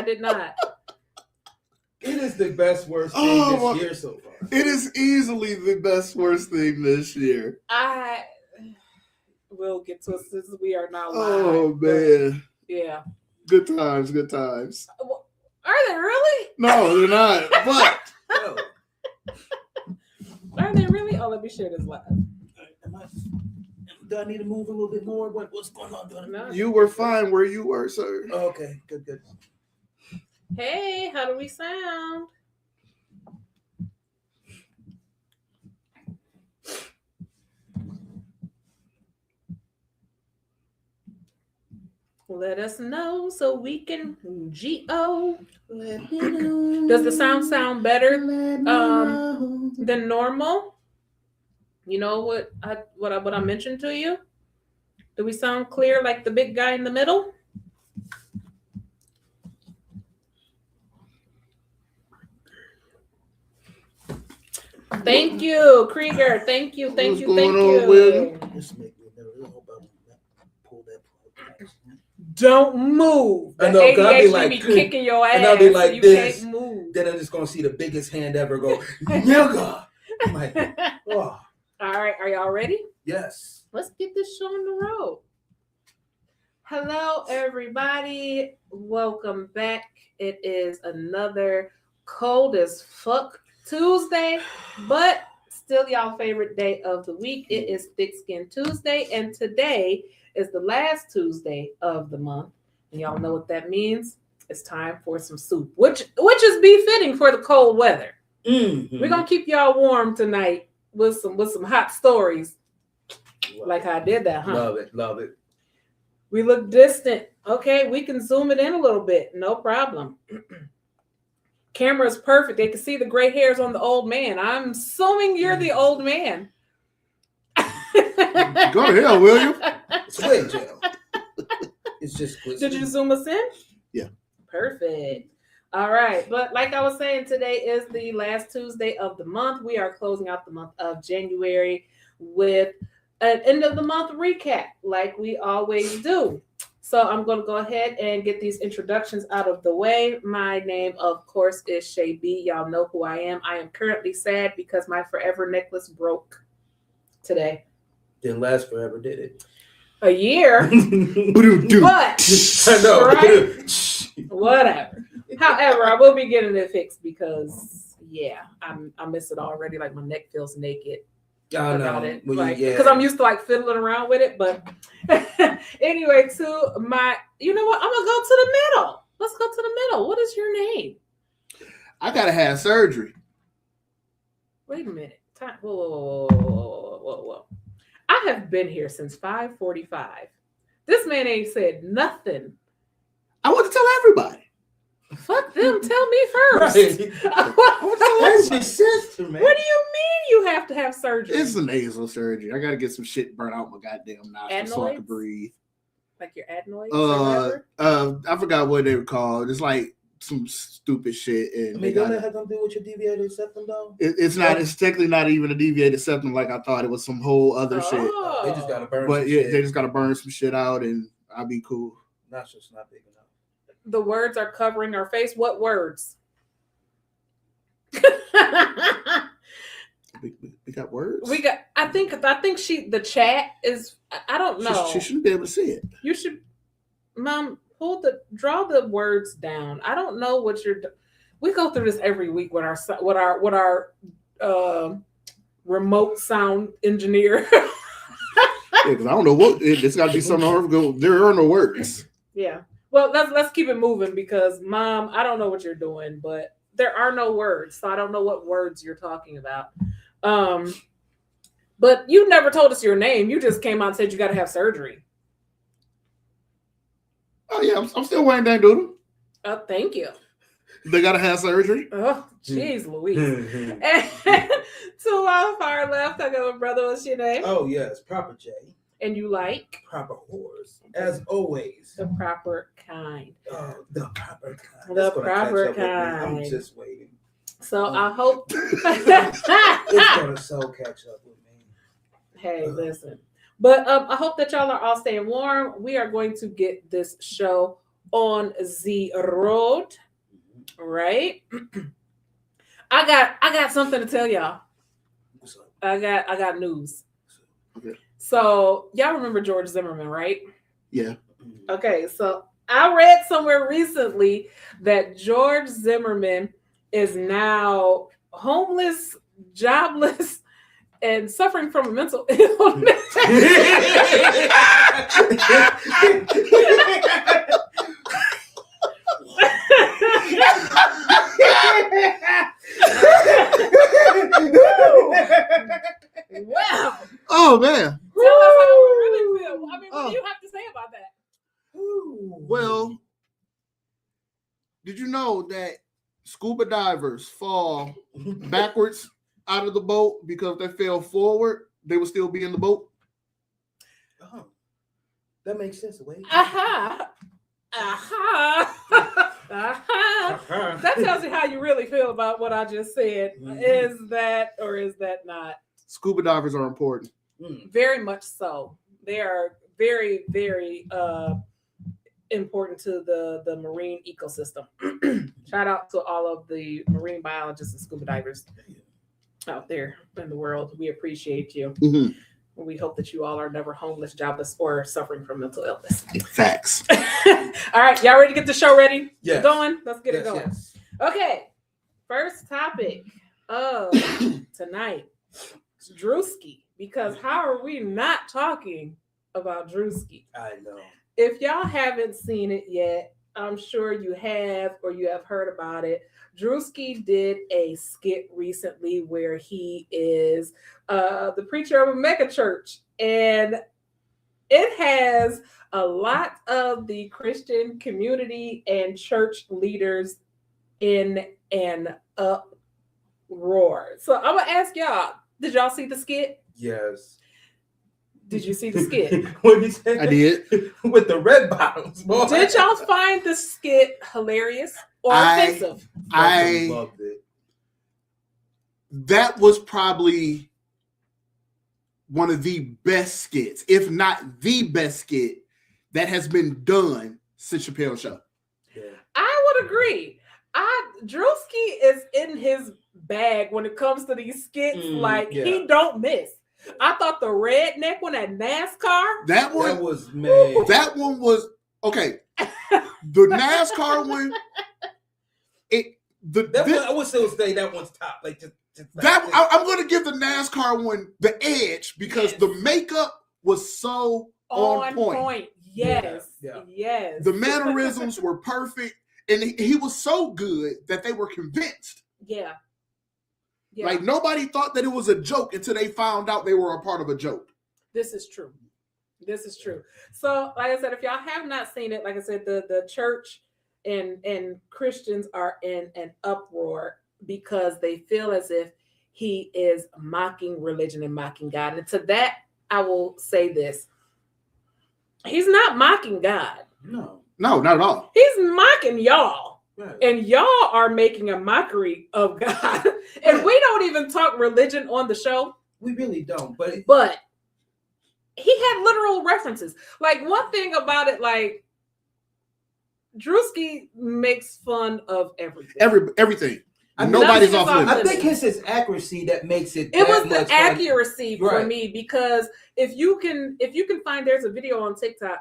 I did not. It is the best worst thing this year so far. It is easily the best worst thing this year. I will get to it since we are now live. Oh man. Yeah. Good times, good times. Are they really? No, they're not. But No. Are they really? Oh, let me share this live. Do I need to move a little bit more? What's going on? No. you were fine where you were, sir. Oh, okay, good. Hey, how do we sound? Let us know so we can G-O. Does the sound better than normal? You know what I mentioned to you? Do we sound clear like the big guy in the middle? Thank you, Krieger. Thank you. What's going on, William? Just make me know. Pull that plug. Don't move. The I know, 'cause I'll be ADHD like, be kicking your ass. and I'll be like so you this. can't move. Then I'm just gonna see the biggest hand ever go, nigga. I'm like, oh, All right, are y'all ready? yes. Let's get this show on the road. Hello, everybody. Welcome back. It is another cold as fuck Tuesday, but still y'all favorite day of the week. It is Thick Skin Tuesday, and today is the last Tuesday of the month. And y'all know what that means. It's time for some soup, which is befitting for the cold weather. Mm-hmm. We're gonna keep y'all warm tonight with some hot stories. Like how I did that, huh? Love it. We look distant. Okay, we can zoom it in a little bit. No problem. Camera's perfect. They can see the gray hairs on the old man. I'm assuming you're the old man. Go to hell, William. Squid jail. It's just squid. Did you zoom us in? Yeah. Perfect. All right. But like I was saying, today is the last Tuesday of the month. We are closing out the month of January with an end of the month recap, like we always do. So I'm going to go ahead and get these introductions out of the way. My name, of course, is Shay B. Y'all know who I am. I am currently sad because my forever necklace broke today. Didn't last forever, did it? A year. But I know. Right? Whatever. However, I will be getting it fixed because, yeah, I miss it already. Like my neck feels naked. I know. About it, Well, like, yeah. because I'm used to like fiddling around with it. But anyway, you know what? I'm gonna go to the middle. Let's go to the middle. What is your name? I gotta have surgery. Wait a minute. Time. Whoa. I have been here since 5:45. This man ain't said nothing. I want to tell everybody. Fuck them. Tell me first. Right. That's your sister, man. What do you mean you have to have surgery? It's a nasal surgery. I gotta get some shit burnt out my goddamn nostrils so I can breathe. Like your adenoids or whatever? I forgot what they were called. It's like some stupid shit. And I mean, don't that have something to do with your deviated septum, though? It's not. It's technically not even a deviated septum like I thought. It was some whole other shit. They just gotta burn. But some yeah, shit. they just gotta burn some shit out, and I'll be cool. Nostrils not big enough. The words are covering our face. What words? We got words. We got. I think the chat is. I don't know. She shouldn't be able to see it. You should, Mom. Draw the words down. I don't know what you're. We go through this every week with our remote sound engineer. Yeah, because I don't know what it's got to be something horrible. There are no words. Yeah. Well, let's keep it moving because, Mom, I don't know what you're doing, but there are no words, so I don't know what words you're talking about. But you never told us your name. You just came out and said you got to have surgery. Oh yeah, I'm still wearing that doodle. Thank you. They gotta have surgery. Oh, jeez, Louise. And to my far left, I got my brother. What's your name? Oh yes, proper J. And you like proper whores, as always. The proper kind. Oh, the proper kind. The proper kind. I'm just waiting. So I hope it's gonna so catch up with me. Hey, listen. But I hope that y'all are all staying warm. We are going to get this show on the road, right? I got something to tell y'all. What's up? I got news. Okay. So y'all remember George Zimmerman, right? Yeah. Okay, so I read somewhere recently that George Zimmerman is now homeless, jobless, and suffering from a mental illness. Wow. Oh man. Tell us how we really feel. I mean, what do you have to say about that? Well, did you know that scuba divers fall backwards out of the boat because if they fell forward, they would still be in the boat? Oh, that makes sense. Wait. Aha. That tells you how you really feel about what I just said. Is that or is that not? Scuba divers are important. Very much so. They are very, very important to the marine ecosystem. Shout out to all of the marine biologists and scuba divers out there in the world. We appreciate you. Mm-hmm. We hope that you all are never homeless, jobless, or suffering from mental illness. Facts. All right, y'all ready to get the show ready? Yes. Going? Let's get it going. Yes. Okay, first topic of tonight is Drewski. Because how are we not talking about Drewski? I know. If y'all haven't seen it yet, I'm sure you have or you have heard about it. Drewski did a skit recently where he is the preacher of a mega church, and it has a lot of the Christian community and church leaders in an uproar. So I'm gonna ask y'all, did y'all see the skit? Yes. Did you see the skit? What did you say? I did. With the red bottoms, boy. Did y'all find the skit hilarious or offensive? I loved it. That was probably one of the best skits, if not the best skit that has been done since Chappelle's show. Yeah. I would agree. Drewski is in his bag when it comes to these skits. He don't miss. I thought the redneck one at NASCAR. That was man. That one was okay. The NASCAR one. I would still say that one's top. Like just I'm going to give the NASCAR one the edge because the makeup was so on point. Yes. Yeah. Yes. The mannerisms were perfect, and he was so good that they were convinced. Yeah. Like nobody thought that it was a joke until they found out they were a part of a joke. This is true. So, like I said, if y'all have not seen it, like I said, the church and Christians are in an uproar because they feel as if he is mocking religion and mocking God. And to that, I will say this. He's not mocking God. No, not at all. He's mocking y'all. Right. And y'all are making a mockery of God. And we don't even talk religion on the show. We really don't. But he had literal references. Like, one thing about it, like, Drewski makes fun of everything. Everything. Nobody's off limits. I think it's his accuracy that makes it. It was the accuracy for right. me, because if you can find, there's a video on TikTok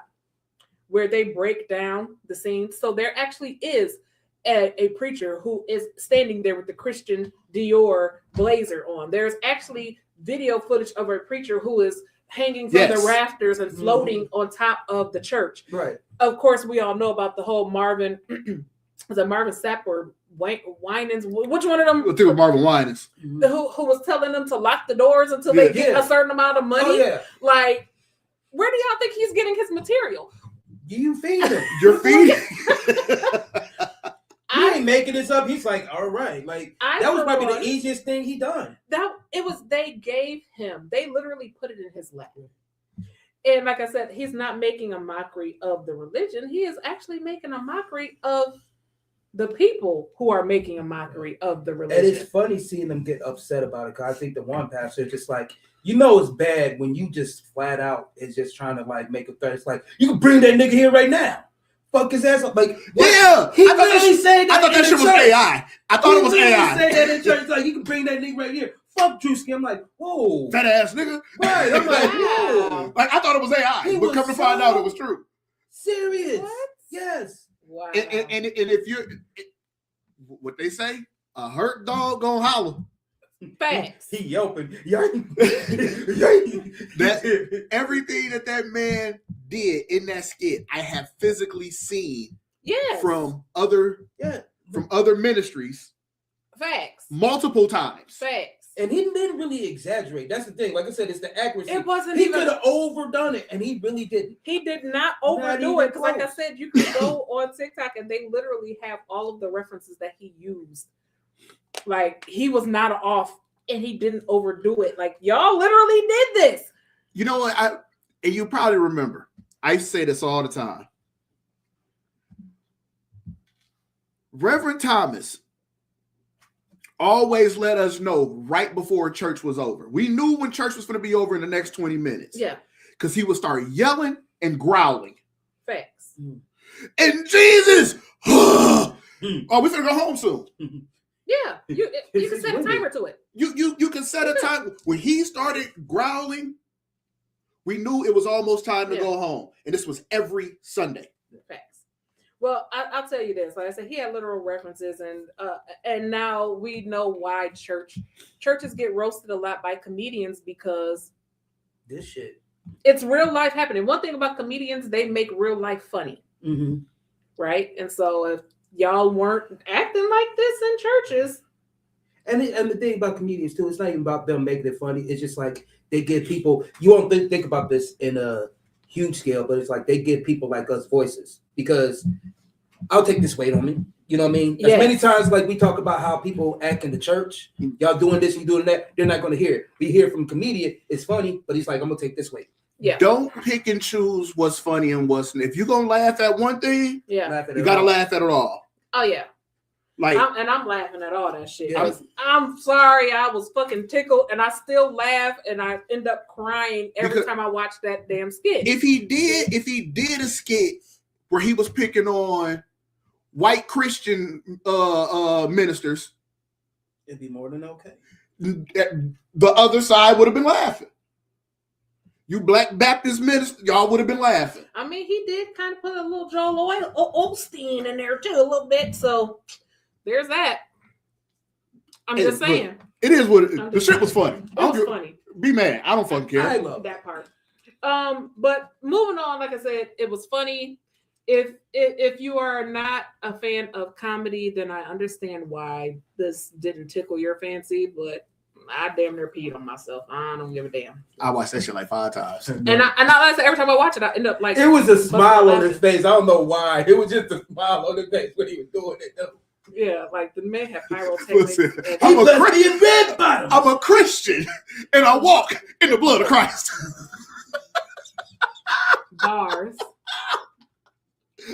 where they break down the scene. So there actually is a preacher who is standing there with the Christian Dior blazer on. There's actually video footage of a preacher who is hanging from the rafters and floating on top of the church. Right. Of course, we all know about the whole Marvin, was it Marvin Sapp or Winans? Which one of them? I think it was Marvin Winans. Who was telling them to lock the doors until they get a certain amount of money? Oh, yeah. Like, where do y'all think he's getting his material? You feed him. You're feeding. He ain't making this up. He's like, all right. Like, that was probably the easiest thing he done. They gave him, they literally put it in his lap. And like I said, he's not making a mockery of the religion. He is actually making a mockery of the people who are making a mockery of the religion. And it's funny seeing them get upset about it, because I think the one pastor just like, it's bad when you just flat out is just trying to like make a threat. It's like, you can bring that nigga here right now. fuck his ass up. Like, Yeah, he I thought that literally shit- said that. I thought that in shit the was church. AI. I thought it was He literally AI. said that in church. Like, you can bring that nigga right here. Fuck Drewski. I'm like, whoa. Fat ass nigga. Right. I'm like, Wow. whoa. Like I thought it was AI, He but was come to find so- out it was true. Serious. What? Yes. Wow. And if you're what they say, a hurt dog gonna holler. Facts. He yelping. That everything that man did in that skit, I have physically seen Yes. from other ministries Facts. multiple times. Facts. And he didn't really exaggerate. That's the thing. Like I said, it's the accuracy. It wasn't He even. could have overdone it, and he really didn't. He did not Not overdo even it because, like I close. said, you can go on TikTok and they literally have all of the references that he used. Like he was not off, and he didn't overdo it. Like y'all literally did this. You know what? And you probably remember. I say this all the time. Reverend Thomas always let us know right before church was over. We knew when church was going to be over in the next 20 minutes. Yeah. Because he would start yelling and growling. Facts. And Jesus! Oh, we're going to go home soon. Yeah. You can set a timer to it. You can set a time. When he started growling, we knew it was almost time to go home. And this was every Sunday. Facts. Well, I'll tell you this. Like I said, he had literal references, and now we know why churches get roasted a lot by comedians because This shit. it's real life happening. One thing about comedians, they make real life funny, Mm-hmm. right? And so if y'all weren't acting like this in churches, And the thing about comedians too, it's not even about them making it funny. It's just like they give people. You won't think about this in a huge scale, but it's like they give people like us voices because I'll take this weight on me. You know what I mean? As many times like we talk about how people act in the church, y'all doing this, you doing that, they're not going to hear it. We hear from a comedian, it's funny, but he's like, I'm gonna take this weight. Yeah. Don't pick and choose what's funny and what's not. If you're gonna laugh at one thing, Yeah. you gotta laugh at it all. Oh yeah. Like I'm laughing at all that shit. Yeah. I'm sorry, I was fucking tickled, and I still laugh, and I end up crying every time I watch that damn skit. if he did a skit where he was picking on white Christian ministers, It'd be more than okay. the other side would have been laughing. You Black Baptist minister, y'all would have been laughing. I mean, he did kind of put a little Joel Osteen in there too, a little bit. So there's that. I'm just saying. It is what the shit was funny. It was funny. Be mad. I don't fucking care. I love That part. But moving on, like I said, it was funny. If you are not a fan of comedy, then I understand why this didn't tickle your fancy, but I damn near peed on myself. I don't give a damn. I watched that shit like 5 times. And I every time I watch it, I end up like It was a smile on his face. I don't know why. It was just a smile on his face when he was doing it though. Yeah, like the man had pyrotechnics. Listen, and- I'm a Let's Christian. be in red bottom. I'm a Christian and I walk in the blood of Christ. bars.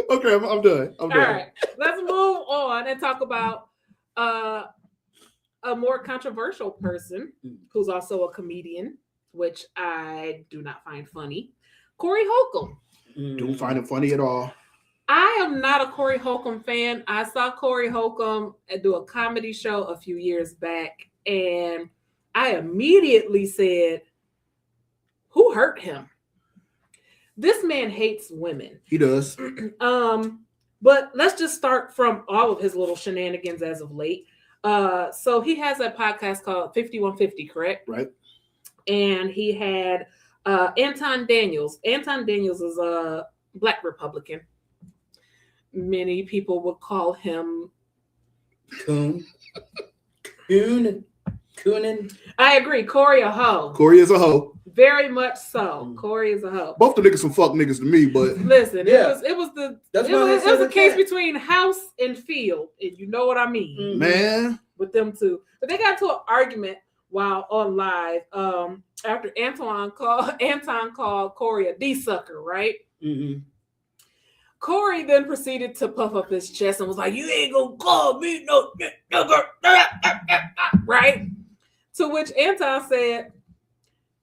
Okay, I'm done. I'm All done. right, let's move on and talk about a more controversial person who's also a comedian, which I do not find funny. Corey Holcomb. Don't find it funny at all. I am not a Corey Holcomb fan. I saw Corey Holcomb do a comedy show a few years back, and I immediately said, who hurt him? This man hates women. He does. But let's just start from all of his little shenanigans as of late. So he has a podcast called 5150, correct? Right. And he had Anton Daniels. Anton Daniels is a Black Republican. Many people would call him Coonin. I agree. Corey a hoe. Corey is a hoe. Very much so. Corey is a hoe. Both the niggas some fuck niggas to me, but Listen, Yeah. it was the That's it why they was said a it case that. between house and field, and you know what I mean. man, With them two. But they got into an argument while on live after Anton called Corey a D-sucker, right? Mm-hmm. Corey then proceeded to puff up his chest and was like, you ain't gonna call me no nigger, right? To which Anton said,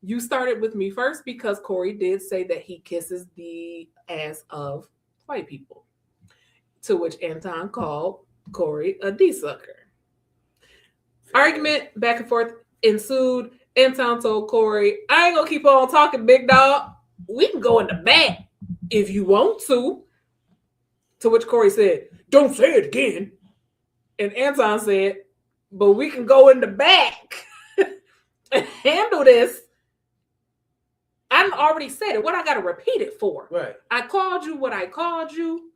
you started with me first because Corey did say that he kisses the ass of white people. To which Anton called Corey a D-sucker. Argument back and forth ensued. Anton told Corey, I ain't gonna keep on talking, big dog. We can go in the back if you want to. To which Corey said, don't say it again. And Anton said, but we can go in the back and handle this. I already said it. What I got to repeat it for? Right. I called you what I called you.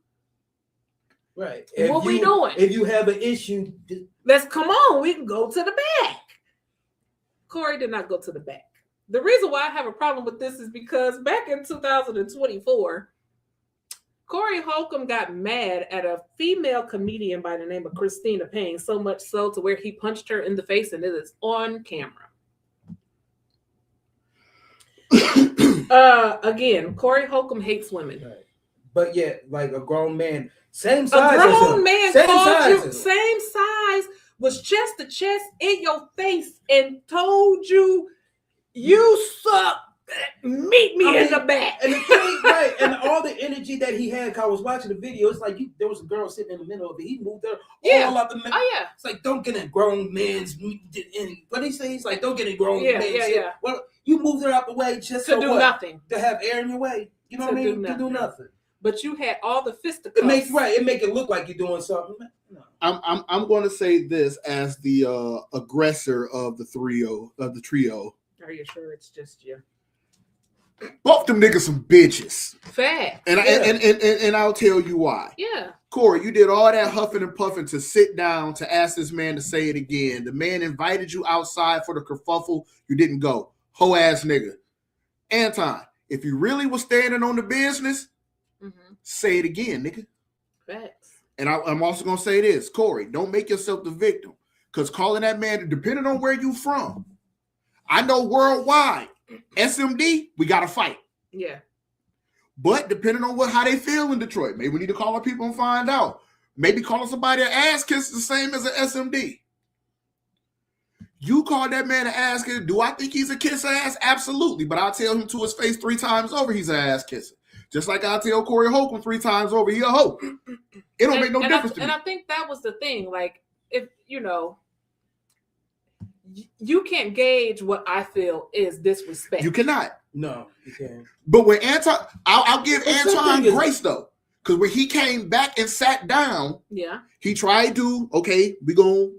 Right. What we doing? If you have an issue, let's come on. We can go to the back. Corey did not go to the back. The reason why I have a problem with this is because back in 2024, Corey Holcomb got mad at a female comedian by the name of Christina Payne, so much so to where he punched her in the face, and it is on camera. Again, Corey Holcomb hates women. right. But yet, like a grown man, same size. A grown man called you, size. same size, was chest to chest in your face and told you, you suck. Meet me in the back. And the thing, right, and all the energy that he had, I was watching the video. It's like there was a girl sitting in the middle of it. He moved her all out the middle. Oh yeah. It's like don't get in grown man's. What he say? He's like don't get in grown man's. Yeah. Well, you moved her out the way just To so do what? nothing. To have air in your way. You know To what I mean? do To do nothing. But you had all the fisticuffs. It make it look like you're doing something. No. I'm going to say this as the aggressor of the trio. Are you sure it's just you? Both them niggas some bitches, Fact. and I'll tell you why. Yeah. Corey, you did all that huffing and puffing to sit down to ask this man to say it again. The man invited you outside for the kerfuffle. You didn't go. Hoe ass nigga. Anton, if you really was standing on the business, say it again, nigga. Facts. And I'm also going to say this. Corey, don't make yourself the victim. Because calling that man, depending on where you from, I know worldwide, SMD, we got to fight. Yeah. But depending on how they feel in Detroit, maybe we need to call our people and find out. Maybe calling somebody an ass kiss the same as an SMD. You call that man an ass kisser. Do I think he's a kiss ass? Absolutely. But I'll tell him to his face 3 times over he's an ass kisser. Just like I'll tell Corey Holcomb 3 times over he a hoe. It don't make no difference to me. And I think that was the thing. Like, if, you can't gauge what I feel is disrespect. You cannot. No, you can't. But when I'll give Anton grace though, because when he came back and sat down, he tried to. Okay, we gonna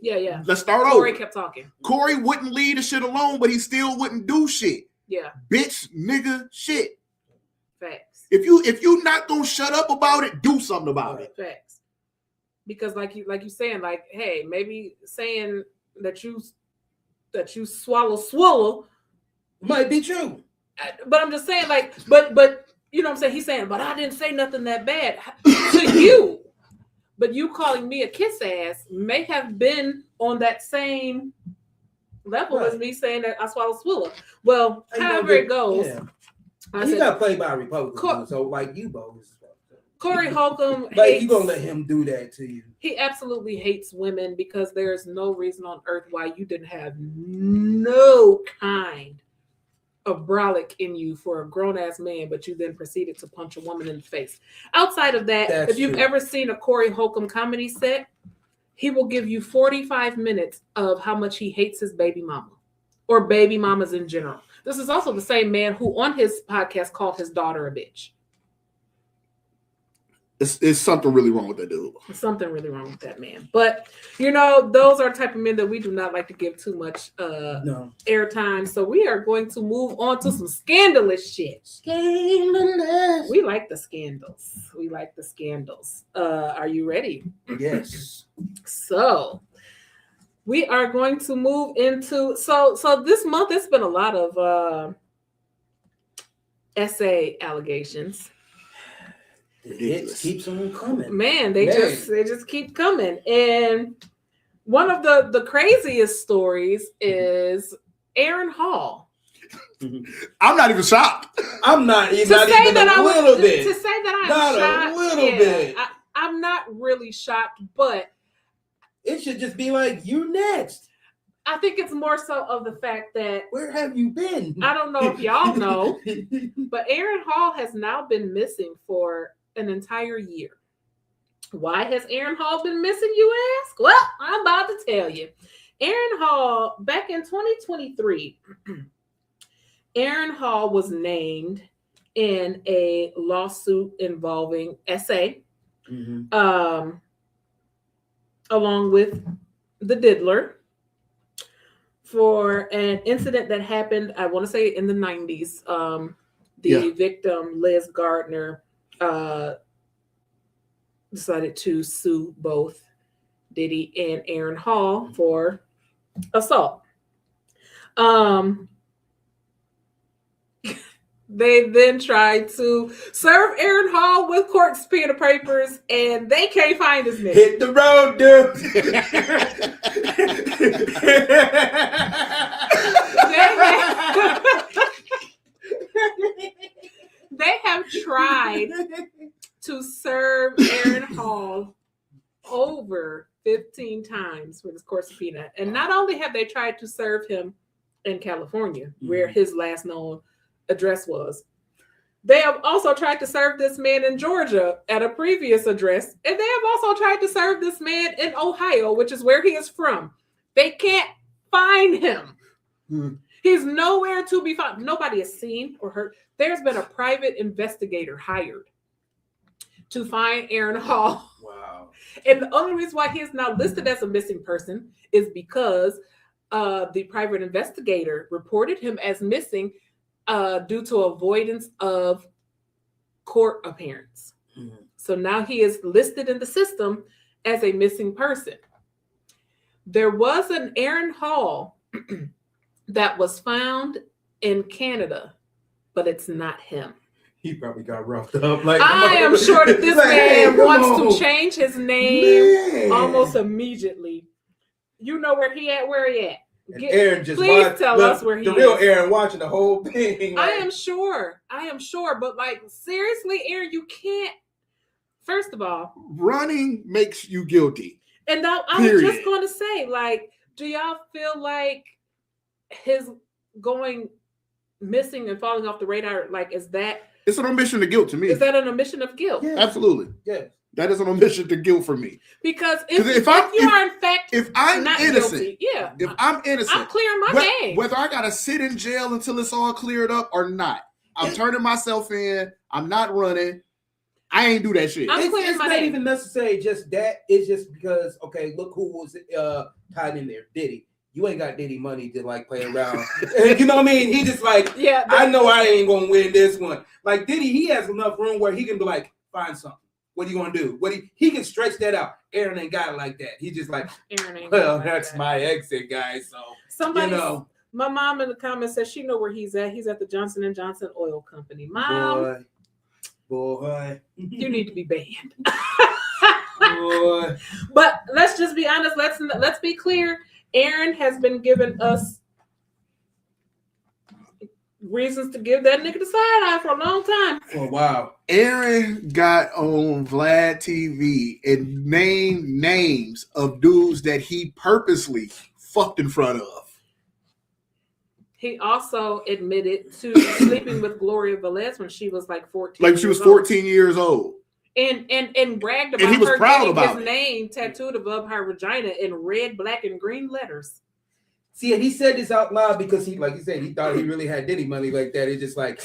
let's start over. Corey kept talking. Corey wouldn't leave the shit alone, but he still wouldn't do shit. Yeah, bitch, nigga, shit. Facts. If you not gonna shut up about it, do something about it. Facts. Because like you saying, like, hey, maybe saying that you swallow might be true. But I'm just saying, like, but you know what I'm saying? He's saying, but I didn't say nothing that bad to you. But you calling me a kiss ass may have been on that same level as me saying that I swallow. Well, however it goes. Yeah. He got played by a Republican, so like you both. Corey Holcomb like you gonna let him do that to you? He absolutely hates women because there's no reason on earth why you didn't have no kind of brolic in you for a grown-ass man, but you then proceeded to punch a woman in the face. Outside of that, if you've ever seen a Corey Holcomb comedy set, he will give you 45 minutes of how much he hates his baby mama or baby mamas in general. This is also the same man who on his podcast called his daughter a bitch. It's something really wrong with that dude. There's something really wrong with that man. But, those are type of men that we do not like to give too much airtime. So we are going to move on to some scandalous shit. Scandalous. We like the scandals. Are you ready? Yes. So we are going to move into so this month it's been a lot of essay allegations. It keeps on coming. Man, they just keep coming. And one of the craziest stories is Aaron Hall. I'm not even shocked. I'm not even a little bit. To say that I'm not shocked. A little bit. I'm not really shocked, but it should just be like, you next. I think it's more so of the fact that where have you been? I don't know if y'all know, but Aaron Hall has now been missing for an entire year. Why has Aaron Hall been missing, you ask? Well, I'm about to tell you. Aaron Hall, back in 2023, Aaron Hall was named in a lawsuit involving SA, along with the Diddler, for an incident that happened, I want to say in the 90s. The victim, Liz Gardner, decided to sue both Diddy and Aaron Hall for assault. They then tried to serve Aaron Hall with court subpoena papers, and they can't find his name. Hit the road, dude. They have tried to serve Aaron Hall over 15 times with his court subpoena. And not only have they tried to serve him in California, where his last known address was, they have also tried to serve this man in Georgia at a previous address. And they have also tried to serve this man in Ohio, which is where he is from. They can't find him. He's nowhere to be found. Nobody has seen or heard. There's been a private investigator hired to find Aaron Hall. Wow. And the only reason why he is now listed as a missing person is because the private investigator reported him as missing due to avoidance of court appearance. So now he is listed in the system as a missing person. There was an Aaron Hall that was found in Canada, but it's not him. He probably got roughed up. Like, I am sure that this man wants to change his name almost immediately. You know where he at? Where he at? Aaron just please tell us where he is. The real Aaron watching the whole thing. Like, I am sure. But like, seriously, Aaron, you can't. First of all, running makes you guilty. And now I was just going to say, like, do y'all feel like his going missing and falling off the radar, like, is that? It's an omission of guilt to me. Is that an omission of guilt? Yeah. Absolutely. Yeah. That is an omission to guilt for me. Because if I'm not innocent, guilty, yeah. If I'm innocent, I'm clearing my name. Whether I gotta sit in jail until it's all cleared up or not, I'm turning myself in. I'm not running. I ain't do that shit. It's not even necessary just that. It's just because, okay, look who was tied in there. Diddy. You ain't got Diddy money to like play around. You know what I mean? He just like, yeah, I know I ain't gonna win this one. Like Diddy, he has enough room where he can be like, find something. What are you gonna do? He can stretch that out. Aaron ain't got it like that. He just like, well, that's my exit, guys. So somebody, my mom in the comments says she know where he's at. He's at the Johnson & Johnson Oil Company. Mom, boy, you need to be banned. Boy. But let's just be honest. Let's be clear. Aaron has been giving us reasons to give that nigga the side eye for a long time. For a while. Aaron got on Vlad TV and named names of dudes that he purposely fucked in front of. He also admitted to sleeping with Gloria Velez when she was like 14. Like she was 14 years old. And bragged about and he was her proud getting about his name tattooed above her vagina in red, black, and green letters. See, and he said this out loud because he, like he said, he thought he really had Diddy money like that. It's just like,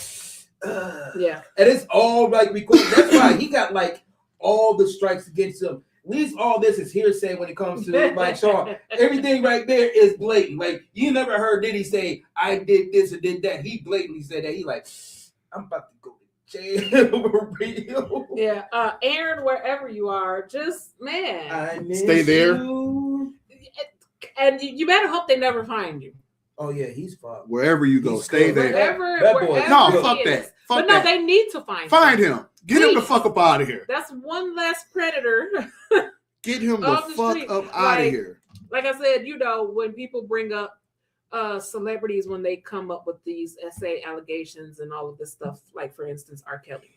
yeah. And it's all like recorded. That's why he got like all the strikes against him. At least all this is hearsay when it comes to like Sean. Everything right there is blatant. Like you never heard Diddy say, I did this or did that. He blatantly said that. He like, I'm about to go to jail for real. Yeah. Aaron, wherever you are, just man. Stay there. And you better hope they never find you. Oh yeah, he's fucked. Wherever you go, stay there. Wherever no, fuck that. But no, they need to find him. Get him the fuck up out of here. That's one less predator. Get him the fuck up out of here. Like I said, you know, when people bring up celebrities when they come up with these SA allegations and all of this stuff, like for instance, R. Kelly.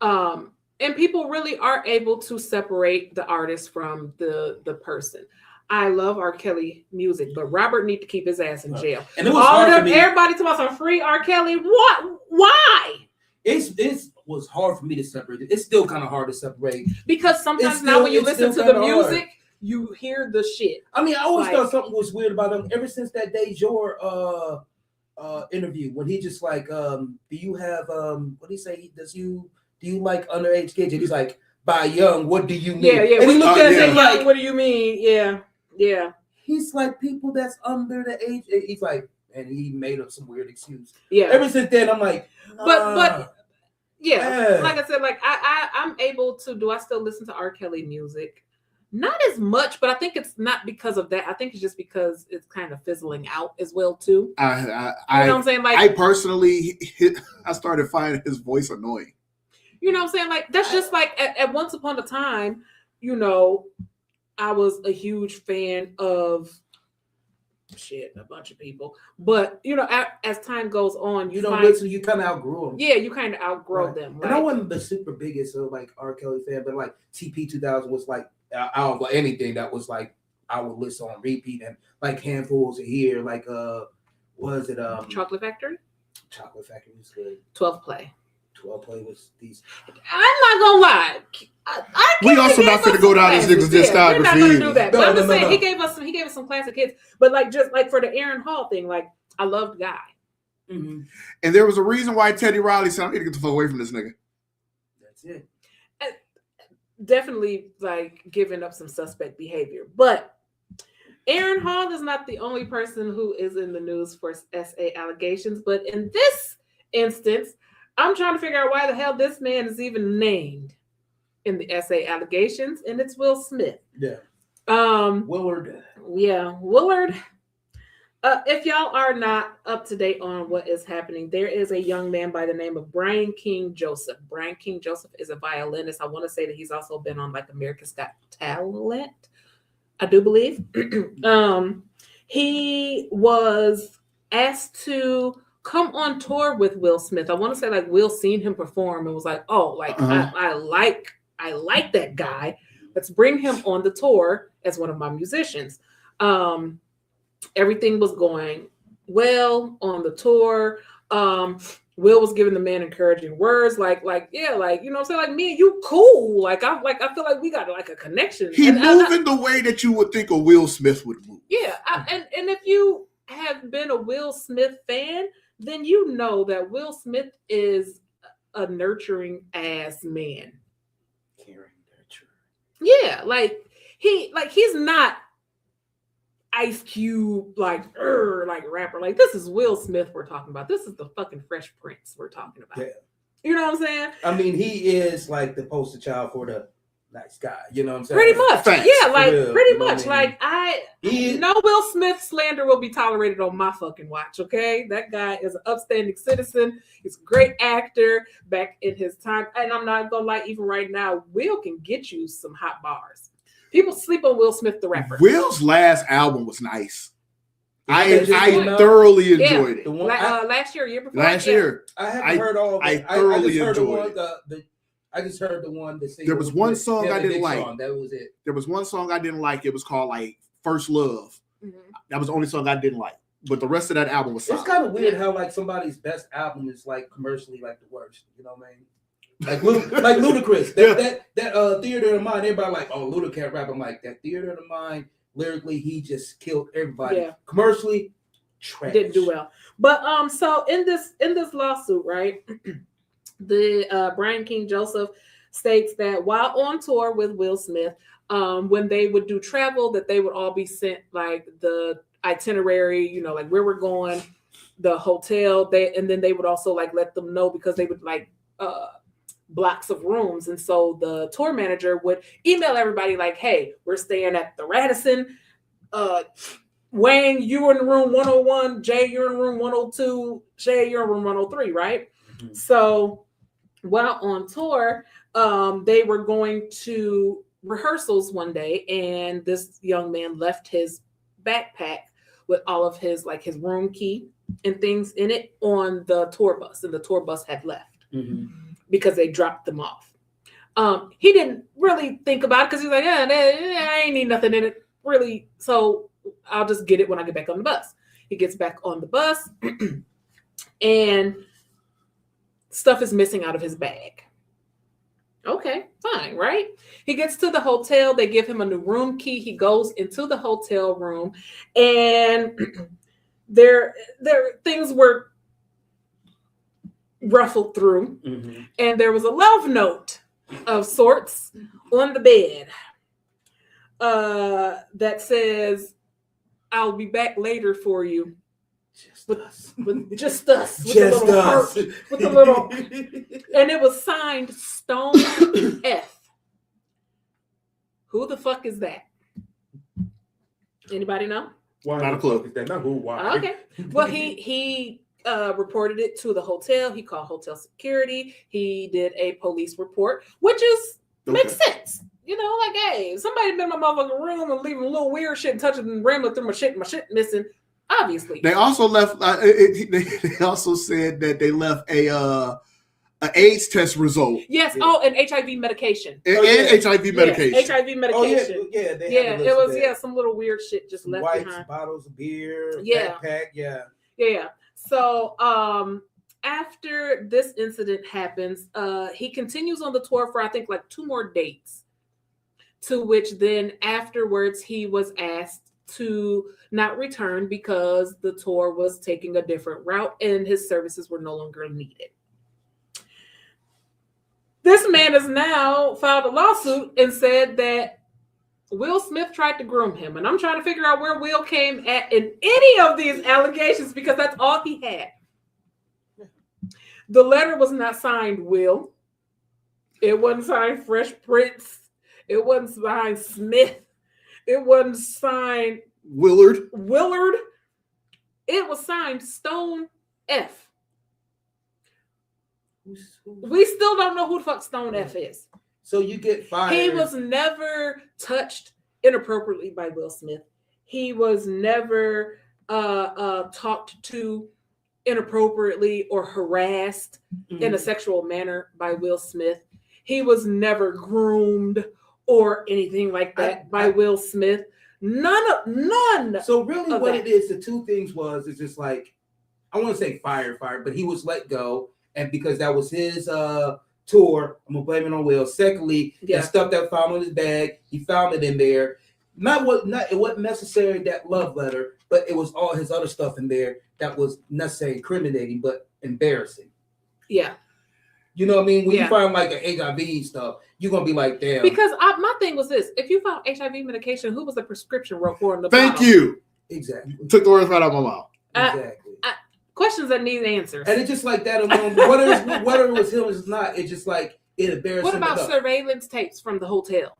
And people really are able to separate the artist from the person. I love R. Kelly music, but Robert need to keep his ass in jail. And it was hard for me. Everybody talking about some free R. Kelly. What? Why? It's was hard for me to separate it. It's still kind of hard to separate. Because sometimes It's now still- when you it's listen to still the kinda music, hard. you hear the shit. I mean, I always Like- thought something was weird about him ever since that Dejour interview when he just like, do you have what do you say? Do you like underage kids? And he's like, by young, what do you mean? Yeah, yeah. And he looked at yeah. him like, What do you mean? Yeah, yeah, he's like people that's under the age. He's like, and he made up some weird excuse. yeah. Ever since then, I'm like, But yeah, Yeah. like I said, like I'm able to. Do I still listen to R. Kelly music? Not as much, but I think it's not because of that. I think it's just because it's kind of fizzling out as well too. You know what I'm saying? Like I personally, I started finding his voice annoying. you know what I'm saying? Like that's just like at once upon a time, you know, I was a huge fan of a bunch of people. But you know, as time goes on, you don't listen. You kind of outgrew him. Yeah, you kind of outgrow Right. them. And I wasn't the super biggest like R. Kelly fan, but like TP 2000 was like out of anything that was like I would listen on repeat and like handfuls a year. Like was it Chocolate Factory, Chocolate Factory was good. 12 Play. 12 Play was decent. I'm not gonna lie. We also not finna go down this nigga's discography We're not gonna either. do that. No, But I'm no, just no, saying no. he gave us some classic hits. But like just like for the Aaron Hall thing, like I loved Guy. Mm-hmm. And there was a reason why Teddy Riley said, I need to get the fuck away from this nigga. That's it. Definitely like giving up some suspect behavior. But Aaron Hall is not the only person who is in the news for SA allegations. But in this instance, I'm trying to figure out why the hell this man is even named in the SA allegations, and it's Will Smith. Yeah. Willard. Yeah, Willard. If y'all are not up to date on what is happening, there is a young man by the name of Brian King Joseph. Brian King Joseph is a violinist. I want to say that he's also been on like America's Got Talent, I do believe. He was asked to come on tour with Will Smith. I want to say like Will seen him perform and was like, oh, like I like that guy. Let's bring him on the tour as one of my musicians. Everything was going well on the tour. Will was giving the man encouraging words, like, yeah, like, you know what I'm saying? Like, me and you cool. I feel like we got like a connection. He moving the way that you would think a Will Smith would move. Yeah. And if you have been a Will Smith fan, then you know that Will Smith is a nurturing ass man. Caring nurture. Yeah. He's not Ice Cube, like rapper. Like, this is Will Smith we're talking about. This is the fucking Fresh Prince we're talking about. Yeah. You know what I'm saying? I mean, he is like the poster child for the nice guy. You know what I'm saying? Pretty much. Facts. Yeah, like, real, pretty you know much. what I mean? Like, no Will Smith slander will be tolerated on my fucking watch, okay? That guy is an upstanding citizen. He's a great actor back in his time. And I'm not gonna lie, even right now, Will can get you some hot bars. People sleep on Will Smith, the rapper. Will's last album was nice. I Just came out? thoroughly enjoyed it. The one, Last year, year before. Last yeah. year, I haven't heard all of I it. thoroughly just heard enjoyed the one, I just heard the one that There was one song I didn't like. That was it. there was one song I didn't like. It was called like First Love. Mhm. That was the only song I didn't like. But the rest of that album was It's solid. kind of weird how like somebody's best album is like commercially like the worst. You know what I mean? Like Ludacris. That Theater of the Mind. Everybody like, oh, Luda can't rap. I'm like, that Theater of the Mind. Lyrically, he just killed everybody. Yeah. Commercially, trash. Didn't do well. But so in this lawsuit, right, the Brian King Joseph states that while on tour with Will Smith, when they would do travel, that they would all be sent like the itinerary, you know, like where we're going, the hotel, and then they would also like let them know because they would like blocks of rooms. And so the tour manager would email everybody like, hey, we're staying at the Radisson. Wayne, you're in room 101. Jay, you're in room 102. Shay, you're in room 103, right? Mhm. So while on tour, they were going to rehearsals one day, and this young man left his backpack with all of his like his room key and things in it on the tour bus, and the tour bus had left because they dropped them off. He didn't really think about it because he's like, I ain't need nothing in it really, so I'll just get it when I get back on the bus. He gets back on the bus, and stuff is missing out of his bag. Okay, fine, right? He gets to the hotel. They give him a new room key. He goes into the hotel room, and there things were ruffled through, and there was a love note of sorts on the bed that says, "I'll be back later for you." Just us. With Just a little us. heart, with a little, and it was signed Stone F. Who the fuck is that? Anybody know? Why Not a clue. Is that not who? Why? Okay. Well, he reported it to the hotel. He called hotel security. He did a police report, which is makes sense. You know, like, hey, somebody been in my motherfucking room and leaving a little weird shit and touching and rambling through my shit missing. Obviously, They also left. They also said that they left a AIDS test result. Yes. Yeah. Oh, and HIV medication. And HIV medication. Yeah, HIV medication. Oh, yeah. It was some little weird shit just left wipes, behind. bottles of beer, Yeah. backpack, Yeah. So after this incident happens, he continues on the tour for I think like 2 more dates. To which then afterwards he was asked to not return because the tour was taking a different route and his services were no longer needed. This man has now filed a lawsuit and said that Will Smith tried to groom him. And I'm trying to figure out where Will came at in any of these allegations because that's all he had. The letter was not signed Will. It wasn't signed Fresh Prince. It wasn't signed Smith. It wasn't signed Willard. It was signed Stone F. We still don't know who the fuck Stone F is. So you get fired. He was never touched inappropriately by Will Smith. He was never talked to inappropriately or harassed in a sexual manner by Will Smith. He was never groomed or anything like that by Will Smith. None. So really what it is, the 2 things is just like, I want to say fired, but he was let go. And because that was his tour, I'm going to blame it on Will. Secondly, that stuff that found in his bag, he found it in there. It wasn't necessarily that love letter, but it was all his other stuff in there that was necessarily incriminating, but embarrassing. Yeah. You know what I mean? When you find like an HIV stuff, you're going to be like, damn. Because my thing was this. If you found HIV medication, who was the prescription wrote for in the Thank bottle? you. Exactly. Took the words right out of my mouth. Exactly. Questions that need answers. And it's just like that alone. Whether it was him or not, it's just like it embarrassed him. What about surveillance tapes from the hotel?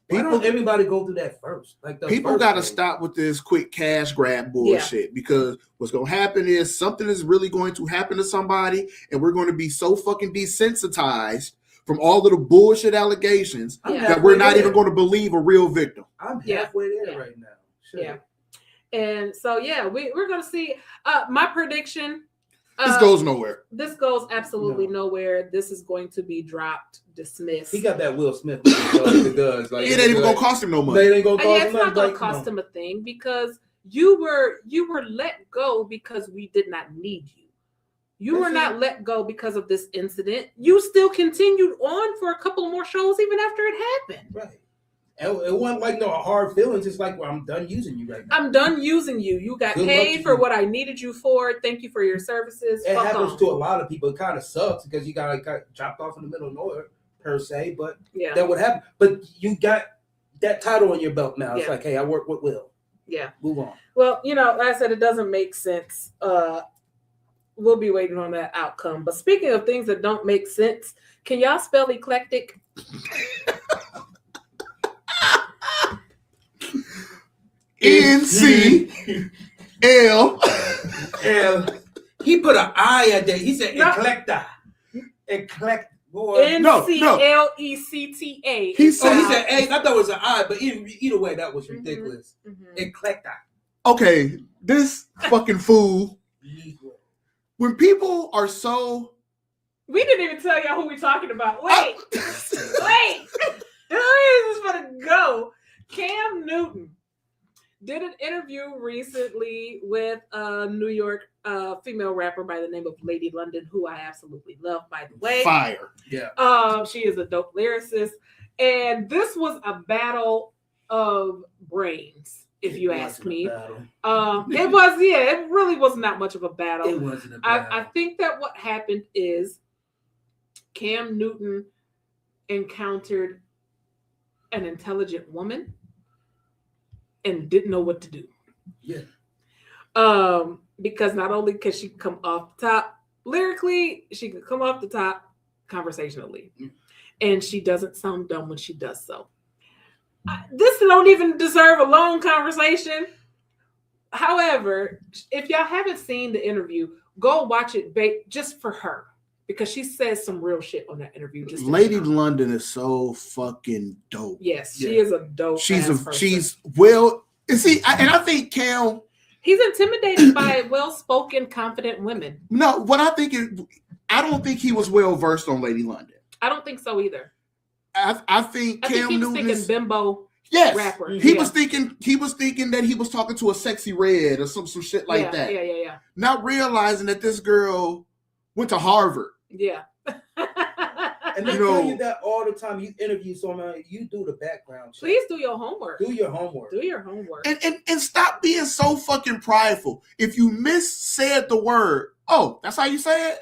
Why don't everybody go through that first? Like people got to stop with this quick cash grab bullshit because what's going to happen is something is really going to happen to somebody, and we're going to be so fucking desensitized from all of the bullshit allegations that we're not even going to believe a real victim. I'm halfway there right now. Sure. Yeah. And so, we're going to see my prediction. This goes nowhere. This goes absolutely nowhere. This is going to be dropped, dismissed. He got that Will Smith. It ain't even going to cost him no money. It ain't going to cost him it's not going to cost him a thing because you were let go because we did not need you. You were not let go because of this incident. You still continued on for a couple more shows even after it happened. Right. It wasn't like no hard feelings. It's like, well, I'm done using you right now. I'm done using you. You got paid for what I needed you for. Thank you for your services. It happens to a lot of people. It kind of sucks because you got dropped off in the middle of nowhere, per se. But that would happen. But you got that title on your belt now. It's like, hey, I work with Will. Yeah. Move on. Well, like I said, it doesn't make sense. We'll be waiting on that outcome. But speaking of things that don't make sense, can y'all spell eclectic? NCL. He put an I at there. He said eclecta. Eclecta. NCLECTA. He said A. I thought it was an I, but either way, that was ridiculous. Eclecta. Okay, this fucking fool. When people are so... We didn't even tell y'all who we're talking about. Wait. Where is this going to go? Cam Newton did an interview recently with a New York female rapper by the name of Lady London, who I absolutely love, by the way. Fire. Yeah. She is a dope lyricist. And this was a battle of brains, if you ask me. It was, it really was not much of a battle. It wasn't a battle. I think that what happened is Cam Newton encountered an intelligent woman and didn't know what to do. Yeah. Because not only can she come off the top lyrically, she can come off the top conversationally. And she doesn't sound dumb when she does so. This don't even deserve a long conversation. However, if y'all haven't seen the interview, go watch it just for her. Because she says some real shit on that interview. Just Lady London is so fucking dope. Yes, she is a dope. She's well. And see, I think Cam. He's intimidated by well-spoken, confident women. No, what I think is, I don't think he was well versed on Lady London. I don't think so either. I think Cam he was Newton thinking bimbo. Yes, rapper. He was thinking that he was talking to a sexy red or some shit like that. Yeah. Not realizing that this girl went to Harvard. Yeah. And they tell you that all the time. You interview someone, you do the background check. Please do your homework. Do your homework. And stop being so fucking prideful. If you said the word, oh, that's how you say it?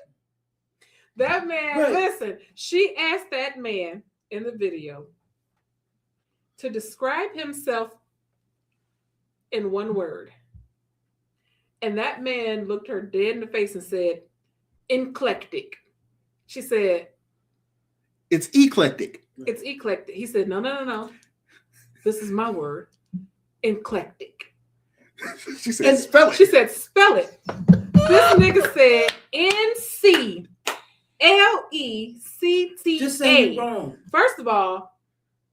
That man, right. Listen, she asked that man in the video to describe himself in one word. And that man looked her dead in the face and said, eclectic. She said, it's eclectic. It's eclectic. He said, no. This is my word. Eclectic. She said, spell it. She said, spell it. This nigga said NCLECTA. Just say it wrong. First of all,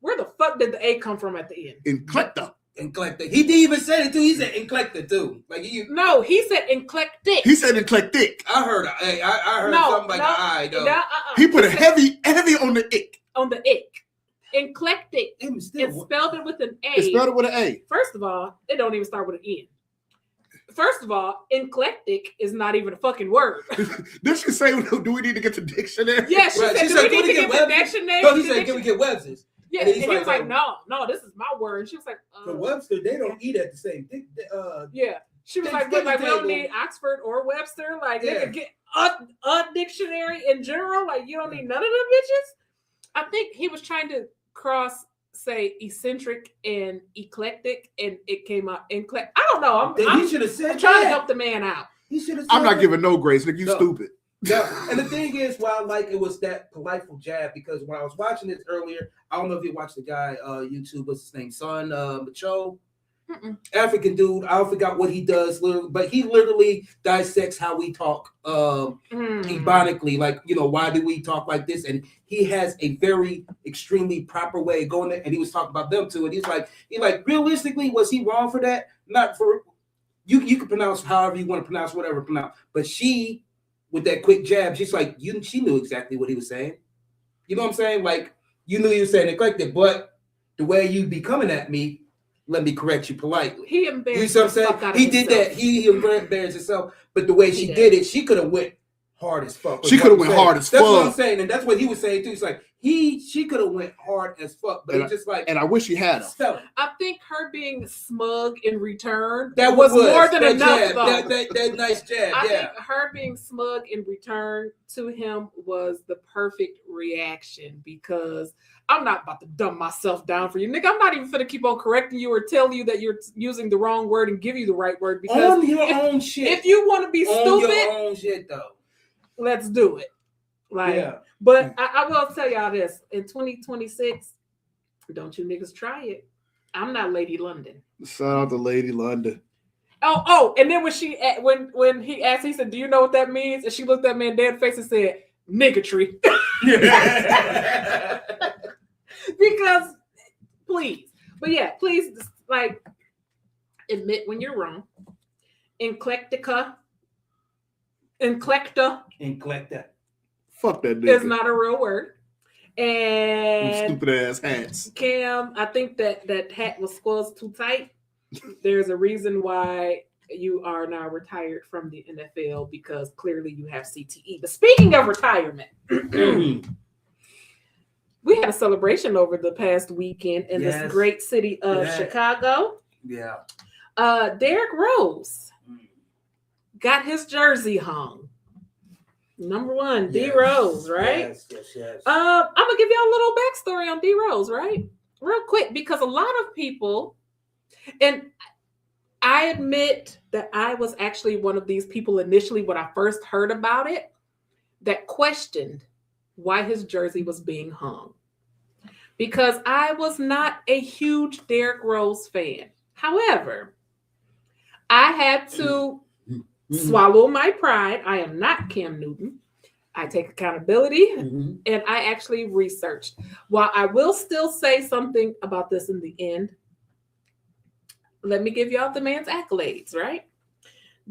where the fuck did the A come from at the end? Eclectic. He didn't even say it too. He said eclectic too. No, he said eclectic. He said eclectic. I heard something like I though. He put a heavy on the ick. On the ick. Eclectic. It spelled it with an A. It spelled it with an A. First of all, it don't even start with an N. First of all, eclectic is not even a fucking word. Did she say, do we need to get the dictionary? Yeah, she said, do we need to get the dictionary? No, he said, can we get Webster's? Yeah, and he was like, no, this is my word. And she was like, the Webster, they don't eat at the same thing. Yeah. She was like, we don't need Oxford or Webster. Like, they could get a dictionary in general. Like, you don't need none of them bitches. I think he was trying to say eccentric and eclectic, and it came out eclectic. I don't know. He should have said I'm trying to help the man out. He should have. I'm not giving no grace. Nigga, you stupid. Yeah, and the thing is, it was that politeful jab, because when I was watching this earlier, I don't know if you watched the guy YouTube, what's his name, Son Macho, African dude. I forgot what he does, but he literally dissects how we talk ebonically, like, why do we talk like this? And he has a very extremely proper way of going there, and he was talking about them too, and he's like, realistically, was he wrong for that? Not for you can pronounce however you want to pronounce whatever pronounce, but she, with that quick jab, she's like, she knew exactly what he was saying. You know what I'm saying? Like, you knew he was saying eclectic, but the way you be coming at me, let me correct you politely. He embarrassed himself. You know what I'm saying? He did that. He embarrassed himself, but the way she did it, she could have went hard as fuck. She could have went hard as fuck. That's what I'm saying, and that's what he was saying too. He's like, she could have went hard as fuck, but it's just like, and I wish he had him. I think her being smug in return that was more than enough. Jab, that nice jab. I think her being smug in return to him was the perfect reaction, because I'm not about to dumb myself down for you, nigga. I'm not even gonna keep on correcting you or tell you that you're using the wrong word and give you the right word, because on your own shit. If you want to be stupid, on your own shit though, let's do it. But I will tell y'all this: in 2026, don't you niggas try it. I'm not Lady London. Shout out to Lady London. Oh, and then when he asked, he said, "Do you know what that means?" And she looked that man dead in the face and said, "Niggatry." Because please, like, admit when you're wrong. Eclecta. Fuck that nigga. It's not a real word. And stupid ass hats. Cam, I think that hat was too tight. There's a reason why you are now retired from the NFL because clearly you have CTE. But speaking of retirement, we had a celebration over the past weekend in this great city of Chicago. Yeah. Derrick Rose got his jersey hung. Number one, D Rose, right? Yes. I'm gonna give y'all a little backstory on D Rose, right? Real quick, because a lot of people, and I admit that I was actually one of these people initially when I first heard about it that questioned why his jersey was being hung. Because I was not a huge Derrick Rose fan. However, I had to swallow my pride. I am not Cam Newton. I take accountability, and I actually researched. While I will still say something about this in the end, let me give y'all the man's accolades, right?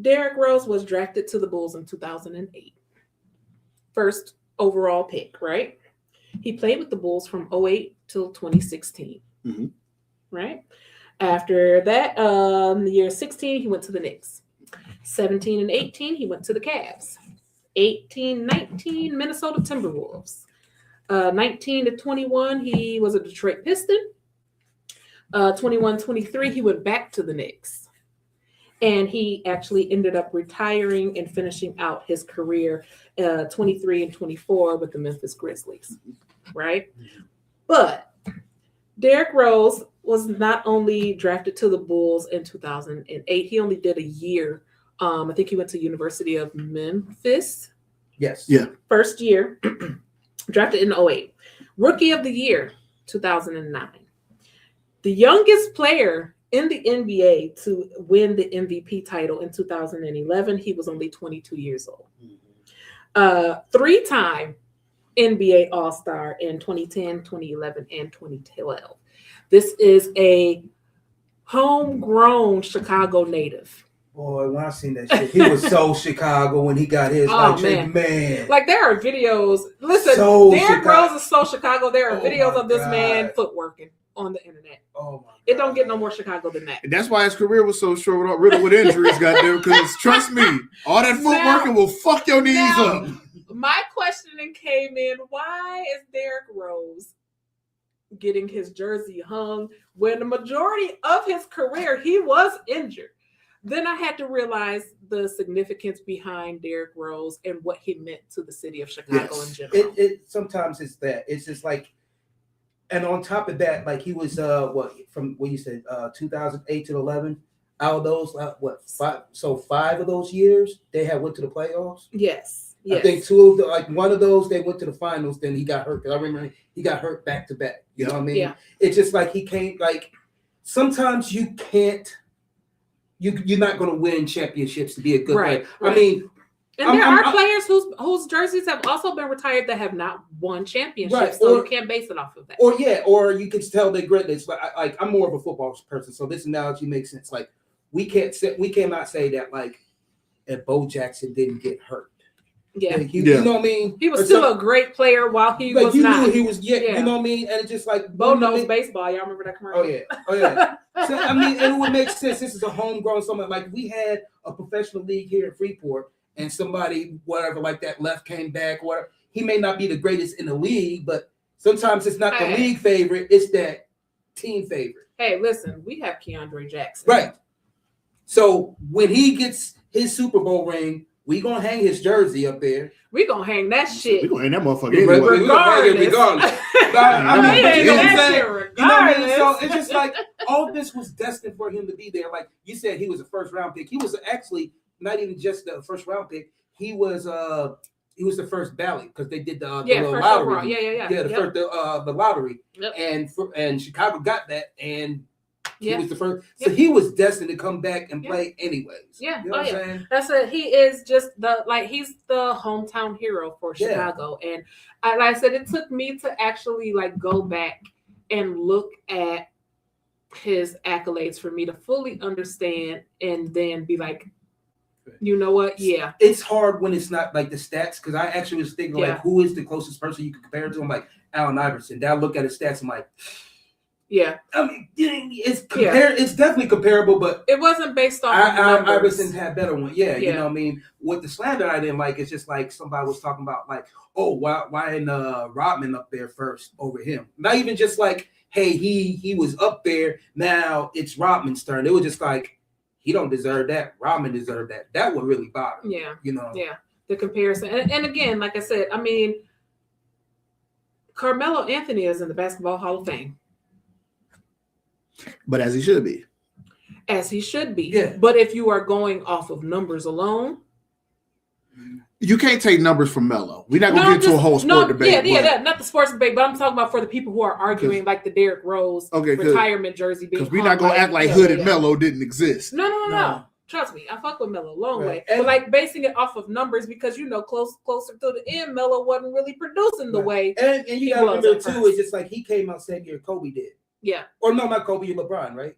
Derrick Rose was drafted to the Bulls in 2008. First overall pick, right? He played with the Bulls from 2008 till 2016, right? After that, the year 16, he went to the Knicks. 17 and 18, he went to the Cavs. 18, 19, Minnesota Timberwolves. 19 to 21, he was a Detroit Piston. 21, 23, he went back to the Knicks. And he actually ended up retiring and finishing out his career 23 and 24 with the Memphis Grizzlies, right? But Derrick Rose was not only drafted to the Bulls in 2008, he only did a year. I think he went to University of Memphis. Yes. Yeah. First year, drafted in 2008. Rookie of the Year, 2009. The youngest player in the NBA to win the MVP title in 2011, he was only 22 years old. 3-time NBA All-Star in 2010, 2011, and 2012. This is a homegrown Chicago native. Boy, when I seen that shit, he was so Chicago when he got his. Man. Like, there are videos. Listen, Derrick Rose is so Chicago. There are videos of this man footworking on the internet. Oh my God. It don't get no more Chicago than that. And that's why his career was so short, riddled with injuries, goddamn. Because trust me, all that footworking will fuck your knees up. My questioning came in: why is Derrick Rose getting his jersey hung when the majority of his career he was injured? Then I had to realize the significance behind Derrick Rose and what he meant to the city of Chicago in general. It sometimes it's that. It's just like, and on top of that, like he was from what you said, 2008 to 11. Out of those, 5? So 5 of those years they had went to the playoffs. Yes. I think 2 of the, like one of those they went to the finals. Then he got hurt. Because I remember he got hurt back to back. You know what I mean? Yeah. It's just like he can't. Like sometimes you can't. You're not going to win championships to be a good player. Right. I mean, and there are players whose jerseys have also been retired that have not won championships, so you can't base it off of that. Or you can tell their greatness. Like I'm more of a football person, so this analogy makes sense. Like we cannot say that like if Bo Jackson didn't get hurt. Yeah. You know what I mean? He was still a great player while he was you not. Knew he was, you know what I mean? And it's just like Bo knows baseball. Y'all remember that commercial? Oh yeah. So, I mean, and it would make sense. This is a homegrown something. Like we had a professional league here in Freeport, and somebody, whatever, like that left came back, whatever. He may not be the greatest in the league, but sometimes it's not the league favorite, it's that team favorite. Hey, listen, we have Keandre Jackson. Right. So when he gets his Super Bowl ring, we gonna hang his jersey up there. We gonna hang that shit. We gonna hang that motherfucker anyway. Regardless. I mean, you know what I'm saying? Regardless. You know what I mean? So it's just like all this was destined for him to be there. Like you said, he was a first round pick. He was actually not even just the first round pick. He was the first ballot because they did the little lottery. Overall. Yeah. The lottery. Yep. And Chicago got that, and he was the first. Yep. So he was destined to come back and play anyways. Yeah. You know what I'm saying? That's it. He is just he's the hometown hero for Chicago. And like I said, it took me to actually like go back and look at his accolades for me to fully understand and then be like, you know what? Yeah. It's hard when it's not like the stats, because I actually was thinking like who is the closest person you could compare it to? I'm like Allen Iverson. Then I look at his stats, I'm like, Yeah. I mean, it's definitely comparable, but it wasn't based off of numbers. Iverson had better one. Yeah, you know what I mean? With the slander I didn't like, it's just like somebody was talking about like, oh, why isn't Rodman up there first over him? Not even just like, hey, he was up there, now it's Rodman's turn. It was just like, he don't deserve that. Rodman deserved that. That would really bother me. Yeah. You know? Yeah. The comparison. And again, like I said, I mean, Carmelo Anthony is in the Basketball Hall of Fame. But as he should be. As he should be. Yeah. But if you are going off of numbers alone, you can't take numbers from Melo. We're not going to get into a whole sport debate. Not the sports debate, but I'm talking about for the people who are arguing like the Derrick Rose retirement jersey being. Because we're not going to act like Hooded Melo didn't exist. No. Trust me, I fuck with Melo long way. But like basing it off of numbers because closer to the end, Melo wasn't really producing the way. And you got to remember too, it's just like he came out same year Kobe did. Yeah. Or no, not Kobe, LeBron, right?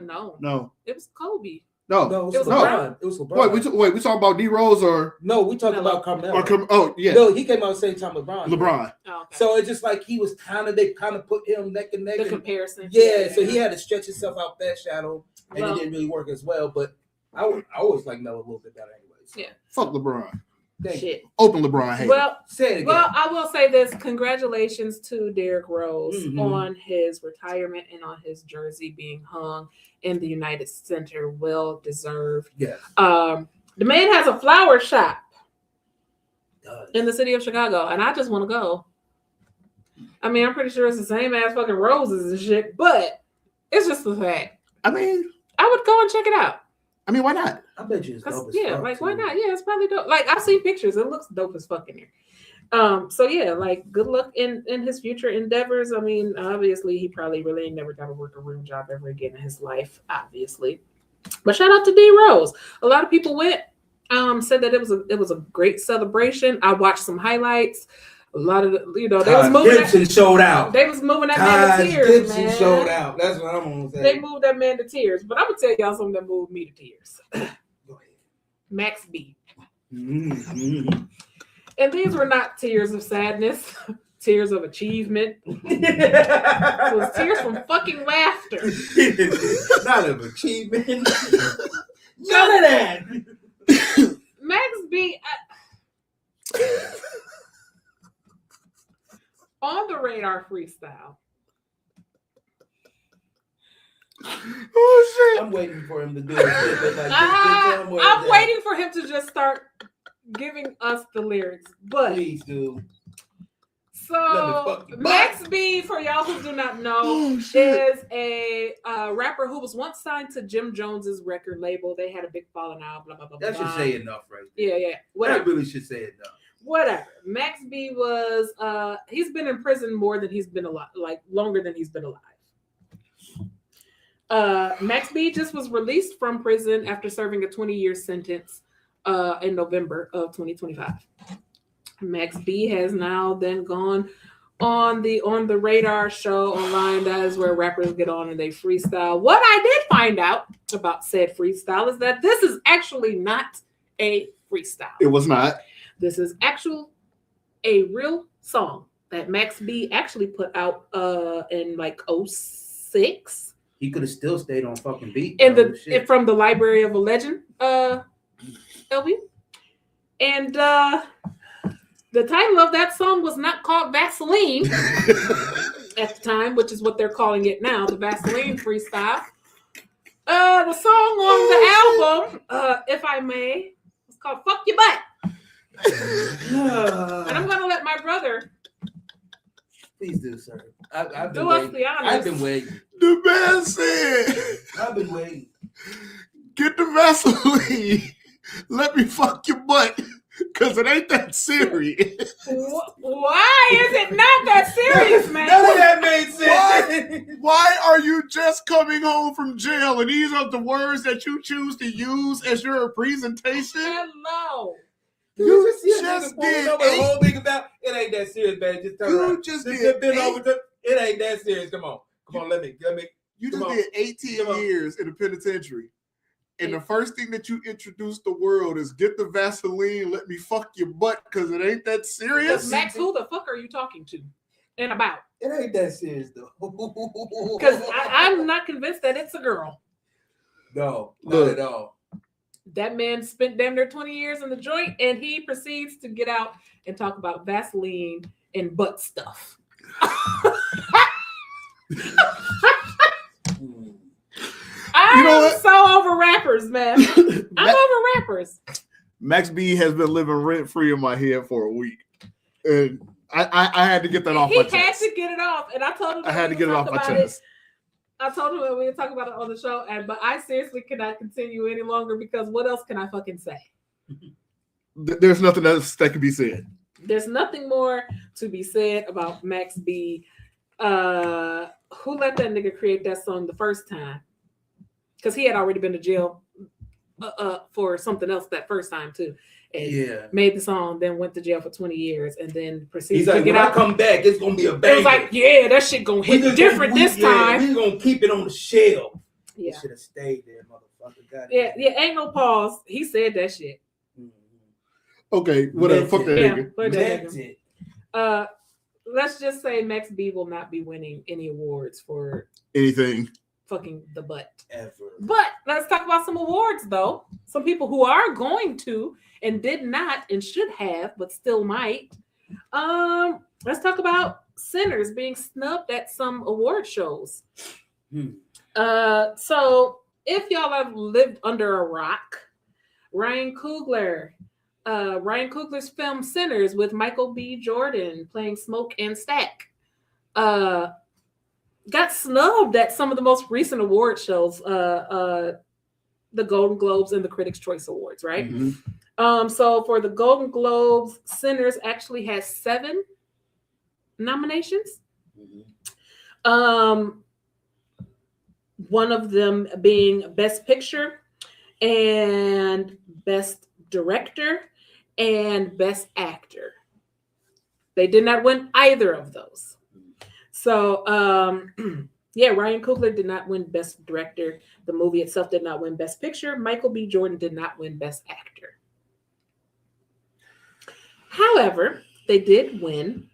No. It was Kobe. No, it was LeBron. It was LeBron. Wait, we talking about D Rose or no? We talking about Carmelo. Yeah. No, he came out the same time LeBron. Oh, okay. So it's just like they kind of put him neck and neck. The comparison. Yeah, so he had to stretch himself out that shadow, and it didn't really work as well. But I always like Melo a little bit better, anyways. Yeah. Fuck LeBron. Shit. Open LeBron hate. Say it again. Well, I will say this. Congratulations to Derrick Rose on his retirement and on his jersey being hung in the United Center. Well deserved. Yes. The man has a flower shop in the city of Chicago, and I just want to go. I mean, I'm pretty sure it's the same ass fucking roses and shit, but it's just the fact. I mean, I would go and check it out. I mean, why not? I bet you it's dope as yeah, fuck, like too. why not? Yeah, it's probably dope. Like I've seen pictures. It looks dope as fuck in here. So yeah, like good luck in his future endeavors. I mean, obviously he probably really ain't never got to work a real job ever again in his life, obviously. But shout out to D Rose. A lot of people went, said that it was a great celebration. I watched some highlights. A lot of they was moving. Gibson showed out. They was moving that man to tears. Gibson man. showed out. That's what I'm gonna say. They moved that man to tears. But I'm gonna tell y'all something that moved me to tears. Max B. Mm-hmm. And these were not tears of sadness, tears of achievement. It was tears from fucking laughter. Not of achievement. None of that. Max B. On the radar freestyle. Oh shit! I'm waiting for him to do it. I'm waiting for him to just start giving us the lyrics. But please do. So Max B, for y'all who do not know, is a rapper who was once signed to Jim Jones's record label. They had a big falling out. Blah blah blah. That should say enough, right there. Yeah. Whatever. That really should say enough. Whatever. Max B was he's been in prison more than he's been alive, like longer than he's been alive. Max B just was released from prison after serving a 20-year sentence in November of 2025. Max B has now then gone on the radar show online. That is where rappers get on and they freestyle. What I did find out about said freestyle is that this is actually not a freestyle. It was not. This is a real song that Max B actually put out in like 2006. He could have still stayed on fucking beat. And from the Library of a Legend LB. And the title of that song was not called Vaseline at the time, which is what they're calling it now, the Vaseline freestyle. The song on the album, if I may, it's called Fuck Your Butt. And I'm gonna let my brother. Please do, sir. I've been do waiting. us the honors. I've been waiting. The man said, I've been waiting. Get the Vaseline. Let me fuck your butt. Because it ain't that serious. Why is it not that serious, man? None of that made sense. Why are you just coming home from jail and these are the words that you choose to use as your presentation? Hello. You just did the whole thing about it ain't that serious, man. Just turn around. It ain't that serious. Come on, let me. You just did 18 years in the penitentiary. And the first thing that you introduce the world is get the Vaseline, let me fuck your butt because it ain't that serious. Max, who the fuck are you talking to? and about. It ain't that serious though. Because I'm not convinced that it's a girl. No, not Look. at all. That man spent damn near 20 years in the joint, and he proceeds to get out and talk about Vaseline and butt stuff. You know I'm what? so over rappers, man. I'm over rappers. Max B has been living rent free in my head for a week, and I had to get that off He my had chest. to get it off, and I told him I had to get it off my about chest. I told him that we would talk about it on the show, but I seriously cannot continue any longer because what else can I fucking say? There's nothing else that can be said. There's nothing more to be said about Max B. Who let that nigga create that song the first time? Because he had already been to jail for something else that first time too. And Yeah. made the song, then went to jail for 20 years, and then proceeded He's to like, get when I out. come back, it's gonna be a It banger. was like, yeah, that shit gonna hit different this time. We're gonna keep it on the shelf. Yeah. Should have stayed there, motherfucker. God Yeah, damn. yeah, ain't no pause. He said that shit. Okay, whatever. Meant Fuck it. that Yeah, nigga. fuck that Meant nigga. it. Let's just say Max B will not be winning any awards for Anything. fucking the butt. Ever. But let's talk about some awards, though. Some people who are going to and did not and should have, but still might. Let's talk about sinners being snubbed at some award shows. So if y'all have lived under a rock, Ryan Coogler's film Sinners with Michael B. Jordan playing Smoke and Stack got snubbed at some of the most recent award shows, the Golden Globes and the Critics' Choice Awards, right? Mm-hmm. So for the Golden Globes, Sinners actually has 7 nominations. One of them being Best Picture and Best Director and Best Actor. They did not win either of those. So, yeah, Ryan Coogler did not win Best Director. The movie itself did not win Best Picture. Michael B. Jordan did not win Best Actor. However, they did win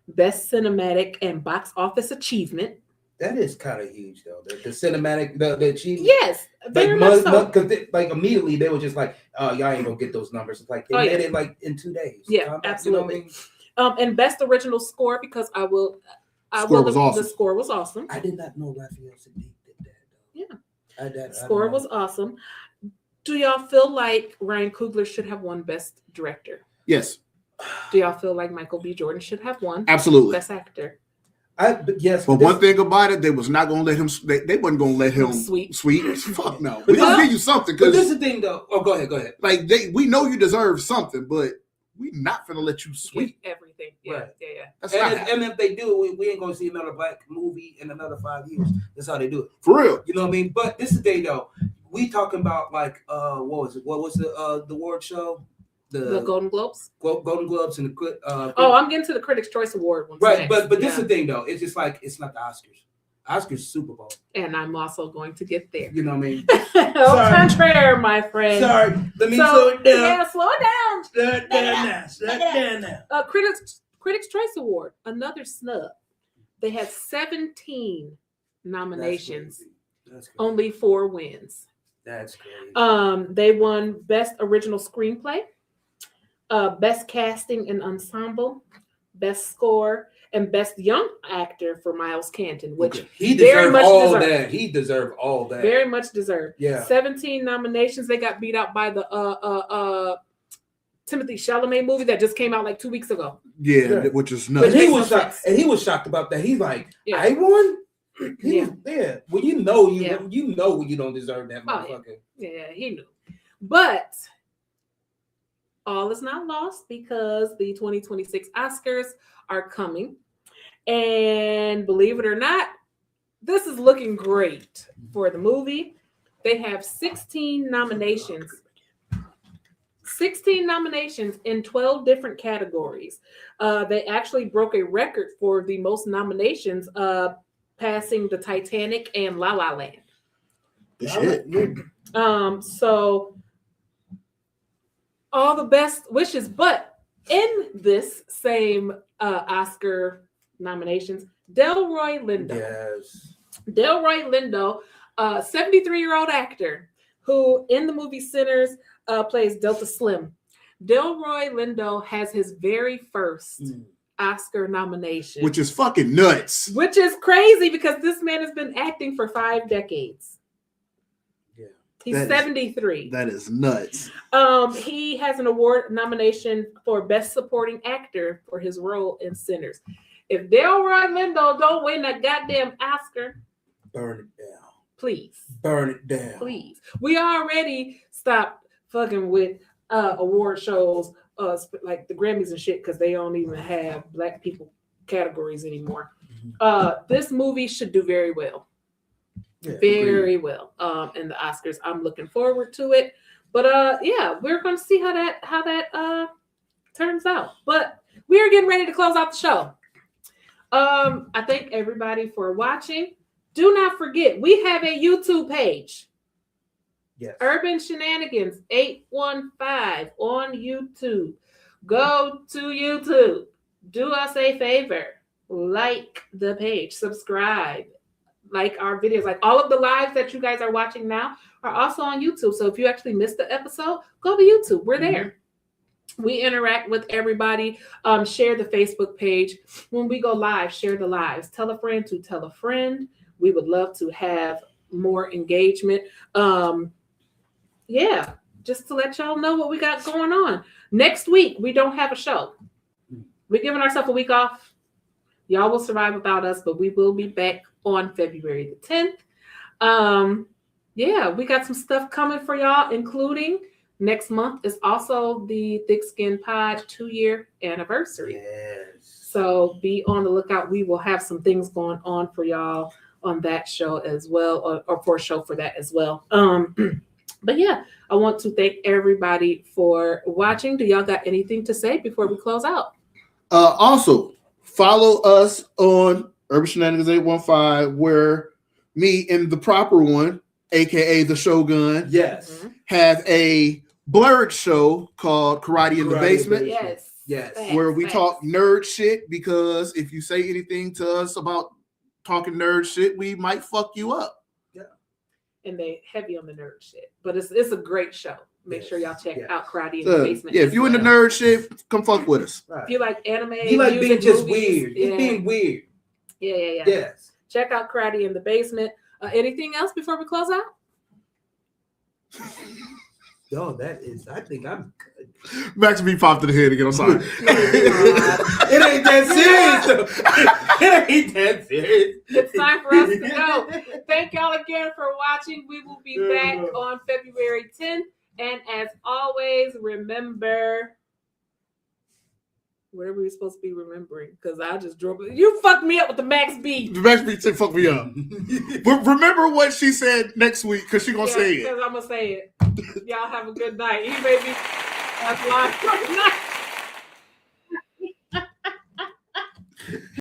Best Cinematic and Box Office Achievement. That is kind of huge, though. The cinematic, the achievement. Yes, very much so. Because like immediately they were just like, "Oh, y'all ain't gonna get those numbers." It's like they did it like in 2 days. Yeah, absolutely. You know what I mean? And Best Original Score because the score was awesome. I did not know Raphael Sadiq did that. Though. Yeah, score was awesome. Do y'all feel like Ryan Coogler should have won Best Director? Yes. Do y'all feel like Michael B. Jordan should have won Absolutely. Best Actor? Yes. But one thing about it, they was not gonna let him. They wasn't gonna let him Sweet. Fuck no. We gonna give you something. But this Because is the thing, though. Oh, go ahead. like we know you deserve something, but we not gonna let you sweep. Everything. Yeah, Right. yeah. That's not And if they do, we ain't gonna see another black movie in another 5 years. That's how they do it. for real. You know what I mean? But this is the thing, though. We talking about like what was it? What was the award show? The Golden Globes. Golden Globes and the I'm getting to the Critics' Choice Award ones right. next. But this is the thing, though. It's just like it's not the Oscars. Oscars Super Bowl. And I'm also going to get there. You know what I mean? Au contraire, my friend. Sorry, let me slow it down. Yeah, slow it down. Slow it down now. Slow it down now. Critics' Choice Award, another snub. They had 17 nominations, That's crazy. only 4 wins. That's crazy. They won Best Original Screenplay, Best Casting and Ensemble, Best Score, and Best Young Actor for Miles Canton, which He very deserved much all deserved. that. He deserved all that. very much deserved. Yeah. 17 nominations. They got beat out by the Timothée Chalamet movie that just came out like 2 weeks ago. Yeah, which is But nuts. he makes was no shocked, sense. and he was shocked about that. He's like, Yeah. I won. He Yeah. was there. Well, you know Yeah. you know when you don't deserve that, Oh, motherfucker. Yeah, he knew. But all is not lost because the 2026 Oscars are coming. And believe it or not, this is looking great for the movie. They have 16 nominations. 16 nominations in 12 different categories. They actually broke a record for the most nominations, passing the Titanic and La La Land. Shit. So all the best wishes, but in this same Oscar nominations. Delroy Lindo. Yes. Delroy Lindo, 73-year-old actor who in the movie Sinners plays Delta Slim. Delroy Lindo has his very first Oscar nomination. Which is fucking nuts. Which is crazy because this man has been acting for 5 decades. Yeah. He's 73. That is nuts. He has an award nomination for Best Supporting Actor for his role in Sinners. If Delroy Lindo don't win that goddamn Oscar, burn it down. Please. Burn it down. Please. We already stopped fucking with award shows like the Grammys and shit because they don't even have Black people categories anymore. This movie should do very well. Yeah, very well in the Oscars. I'm looking forward to it. But yeah, we're going to see how that turns out. But we are getting ready to close out the show. I thank everybody for watching. Do not forget, we have a YouTube page. Yes. Urban Shenanigans 815 on YouTube. Go to YouTube. Do us a favor. Like the page. Subscribe. Like our videos. Like all of the lives that you guys are watching now are also on YouTube. So if you actually missed the episode, go to YouTube. We're there. We interact with everybody. Share the Facebook page. When we go live, share the lives. Tell a friend to tell a friend. We would love to have more engagement. Yeah, just to let y'all know what we got going on. Next week, we don't have a show. We're giving ourselves a week off. Y'all will survive without us, but we will be back on February the 10th. Yeah, we got some stuff coming for y'all, including next month is also the Thick Skin Pod 2-year anniversary. Yes. So be on the lookout. We will have some things going on for y'all on that show as well, or for a show for that as well. But yeah, I want to thank everybody for watching. Do y'all got anything to say before we close out? Also, follow us on Urban Shenanigans 815, where me and the proper one, aka the Shogun, Yes, have a blurred show called Karate in the Basement. Yes. Where we talk nerd shit, because if you say anything to us about talking nerd shit, we might fuck you up. And they heavy on the nerd shit, but it's a great show. Make sure y'all check out Karate in the Basement. Yeah, if you into nerd shit, come fuck with us. If you like anime, you like music, being just movies, weird. It's being weird. Yeah. Yes. Check out Karate in the Basement. Anything else before we close out? Yo, I think I'm good. Max B popped in the head again. I'm sorry. It ain't that serious, though. It ain't that serious. It's time for us to go. Thank y'all again for watching. We will be back on February 10th. And as always, remember, what are we supposed to be remembering? Because I just drove. You fucked me up with the Max B. The Max B took fuck me up. But remember what she said next week, because she's going to say it. Because I'm going to say it. Y'all have a good night. You baby. That's live.